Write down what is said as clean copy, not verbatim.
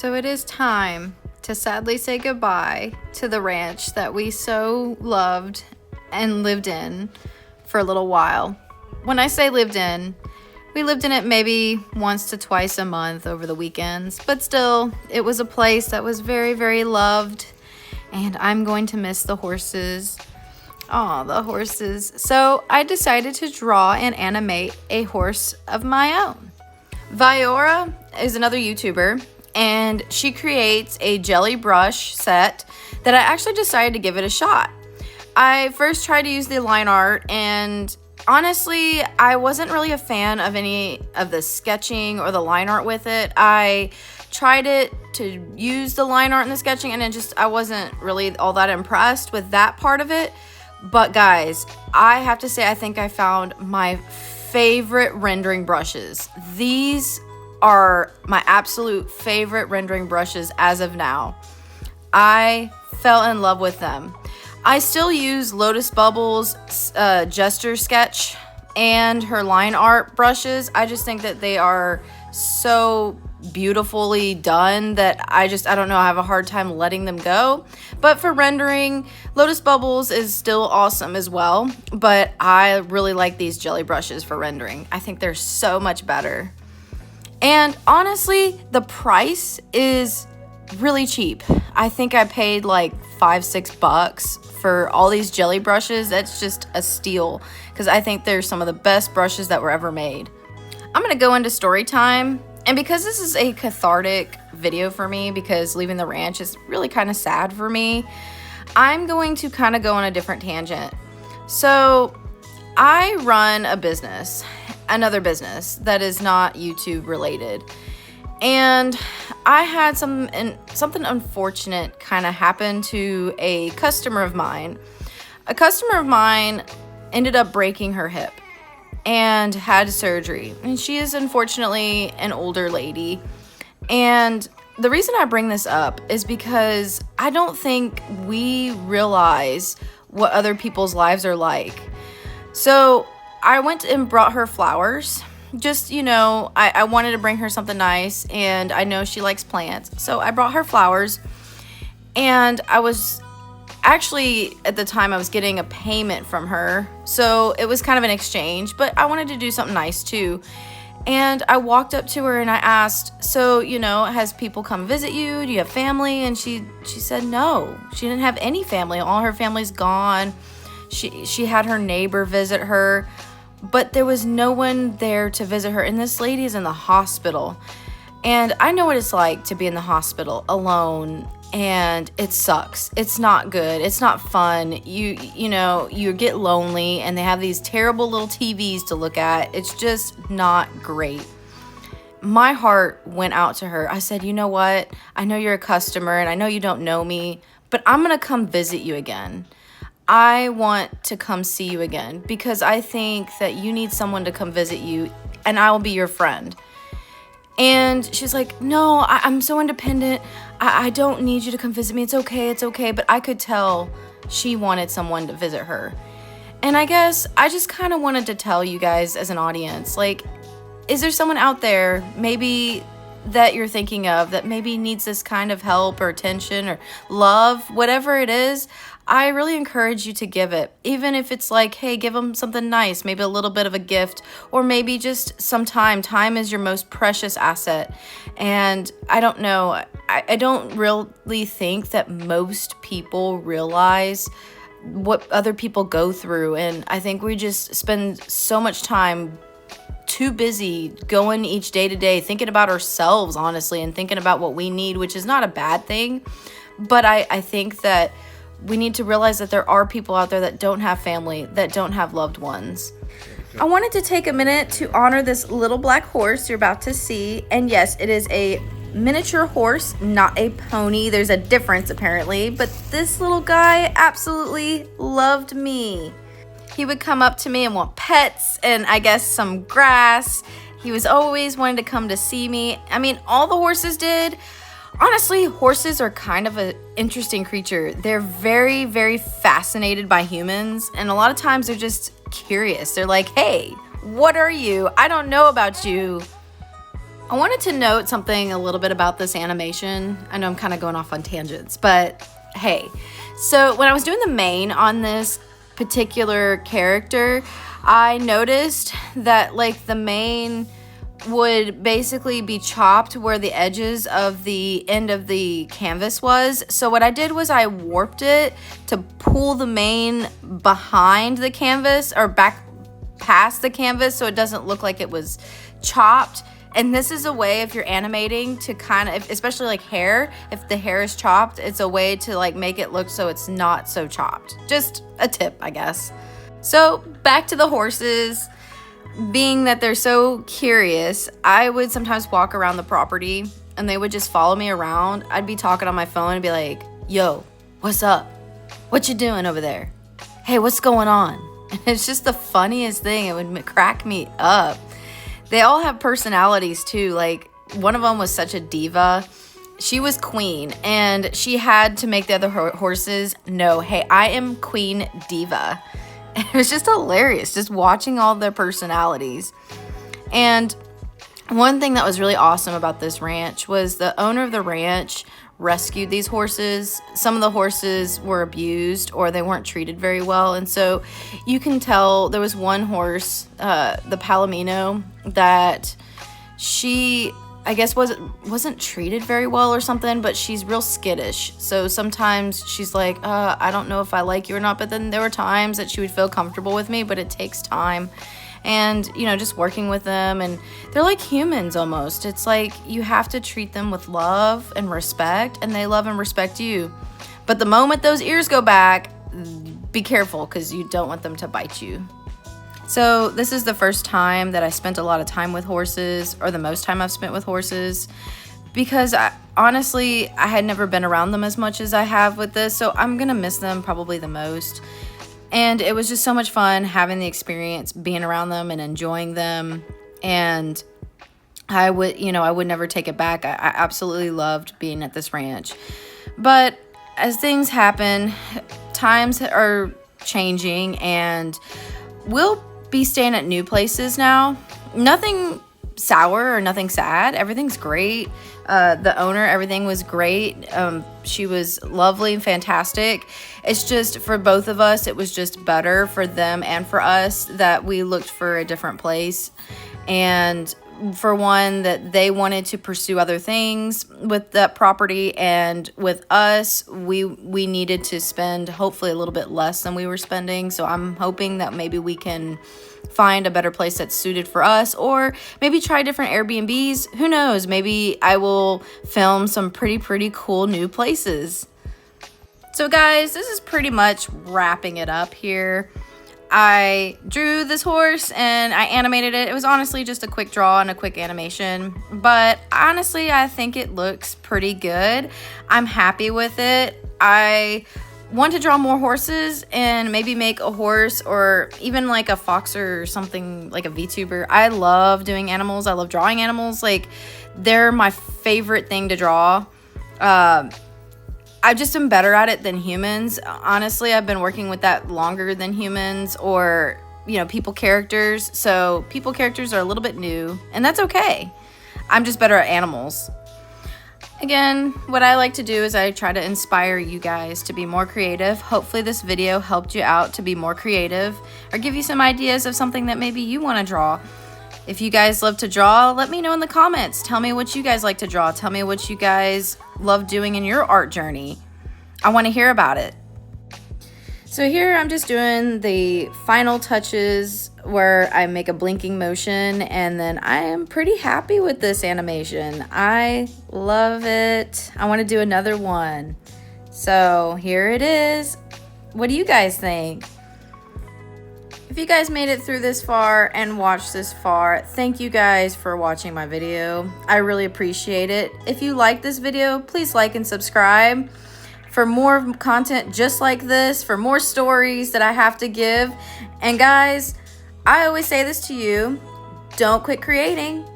So it is time to sadly say goodbye to the ranch that we so loved and lived in for a little while. When I say lived in, we lived in it maybe once to twice a month over the weekends, but still, it was a place that was very, very loved, and I'm going to miss the horses. Aw, the horses. So I decided to draw and animate a horse of my own. Viyaura is another YouTuber, and she creates a jelly brush set that I actually decided to give it a shot. I first tried to use the line art, and honestly, I wasn't really a fan of any of the sketching or the line art with it. I tried it to use the line art and the sketching, and I wasn't really all that impressed with that part of it. But guys, I have to say, I think I found my favorite rendering brushes. These are my absolute favorite rendering brushes as of now. I fell in love with them. I still use Lotus Bubbles gesture sketch and her line art brushes. I just think that they are so beautifully done that I don't know, I have a hard time letting them go. But for rendering, Lotus Bubbles is still awesome as well, but I really like these jelly brushes for rendering. I think they're so much better. And honestly, the price is really cheap. I think I paid like $5-6 for all these jelly brushes. That's just a steal because I think they're some of the best brushes that were ever made. I'm gonna go into story time, and because this is a cathartic video for me, because leaving the ranch is really kind of sad for me, I'm going to kind of go on a different tangent. So I run a business, another business that is not YouTube related. And I had something unfortunate kind of happen to a customer of mine. A customer of mine ended up breaking her hip and had surgery. And she is unfortunately an older lady. And the reason I bring this up is because I don't think we realize what other people's lives are like. So I went and brought her flowers. Just, I wanted to bring her something nice, and I know she likes plants. So I brought her flowers, and I was actually, at the time, I was getting a payment from her. So it was kind of an exchange, but I wanted to do something nice too. And I walked up to her and I asked, so, has people come visit you? Do you have family? And she said no. She didn't have any family. All her family's gone. She had her neighbor visit her, but there was no one there to visit her. And this lady is in the hospital. And I know what it's like to be in the hospital alone, and it sucks. It's not good. It's not fun. You get lonely, and they have these terrible little TVs to look at. It's just not great. My heart went out to her. I said, you know what? I know you're a customer, and I know you don't know me, but I'm going to come visit you again. I want to come see you again because I think that you need someone to come visit you, and I will be your friend. And she's like, no, I'm so independent. I don't need you to come visit me. It's okay. But I could tell she wanted someone to visit her. And I guess I just kind of wanted to tell you guys as an audience, like, is there someone out there maybe that you're thinking of that maybe needs this kind of help or attention or love, whatever it is? I really encourage you to give it, even if it's like, hey, give them something nice, maybe a little bit of a gift, or maybe just some time. Time is your most precious asset. And I don't know, I don't really think that most people realize what other people go through. And I think we just spend so much time too busy going each day to day, thinking about ourselves, honestly, and thinking about what we need, which is not a bad thing. But I think that we need to realize that there are people out there that don't have family, that don't have loved ones. I wanted to take a minute to honor this little black horse you're about to see. And yes, it is a miniature horse, not a pony. There's a difference apparently, but this little guy absolutely loved me. He would come up to me and want pets and I guess some grass. He was always wanting to come to see me. I mean, all the horses did. Honestly, horses are kind of an interesting creature. They're very, very fascinated by humans, and a lot of times they're just curious. They're like, hey, what are you? I don't know about you. I wanted to note something a little bit about this animation. I know I'm kind of going off on tangents, but hey. So when I was doing the mane on this particular character, I noticed that like the mane would basically be chopped where the edges of the end of the canvas was. So what I did was I warped it to pull the mane behind the canvas or back past the canvas so it doesn't look like it was chopped. And this is a way, if you're animating, to kind of, especially like hair, if the hair is chopped, it's a way to like make it look so it's not so chopped. Just a tip, I guess. So back to the horses. Being that they're so curious, I would sometimes walk around the property and they would just follow me around. I'd be talking on my phone and be like, yo, what's up? What you doing over there? Hey, what's going on? And it's just the funniest thing. It would crack me up. They all have personalities too. Like one of them was such a diva. She was queen and she had to make the other horses know, hey, I am Queen Diva. And it was just hilarious just watching all their personalities. And one thing that was really awesome about this ranch was the owner of the ranch rescued these horses. Some of the horses were abused or they weren't treated very well. And so you can tell there was one horse, the Palomino, that she, I guess, wasn't treated very well or something, but she's real skittish. So sometimes she's like, I don't know if I like you or not. But then there were times that she would feel comfortable with me, but it takes time. And, you know, just working with them, and they're like humans almost. It's like you have to treat them with love and respect, and they love and respect you. But the moment those ears go back, be careful because you don't want them to bite you. So this is the first time that I spent a lot of time with horses, or the most time I've spent with horses, because honestly, I had never been around them as much as I have with this. So I'm going to miss them probably the most. And it was just so much fun having the experience, being around them and enjoying them. And I would never take it back. I absolutely loved being at this ranch. But as things happen, times are changing and we'll be staying at new places now. Nothing sour or nothing sad. Everything's great. The owner, everything was great. She was lovely and fantastic. It's just for both of us, it was just better for them and for us that we looked for a different place. And for one, that they wanted to pursue other things with that property, and with us, we needed to spend hopefully a little bit less than we were spending. So I'm hoping that maybe we can find a better place that's suited for us, or maybe try different Airbnbs. Who knows? Maybe I will film some pretty cool new places. So guys, this is pretty much wrapping it up here. I drew this horse and I animated it. It was honestly just a quick draw and a quick animation, but honestly, I think it looks pretty good. I'm happy with it. I want to draw more horses and maybe make a horse or even like a fox or something, like a VTuber. I love doing animals. I love drawing animals. Like, they're my favorite thing to draw. I just am better at it than humans. Honestly, I've been working with that longer than humans, or, you know, people characters. So people characters are a little bit new, and that's okay. I'm just better at animals. Again, what I like to do is I try to inspire you guys to be more creative. Hopefully this video helped you out to be more creative, or give you some ideas of something that maybe you want to draw. If you guys love to draw, let me know in the comments. Tell me what you guys like to draw. Tell me what you guys love doing in your art journey. I want to hear about it. So here I'm just doing the final touches where I make a blinking motion, and then I am pretty happy with this animation. I love it. I want to do another one. So here it is. What do you guys think? If you guys made it through this far and watched this far, thank you guys for watching my video. I really appreciate it. If you like this video, please like and subscribe for more content just like this, for more stories that I have to give. And guys, I always say this to you, don't quit creating.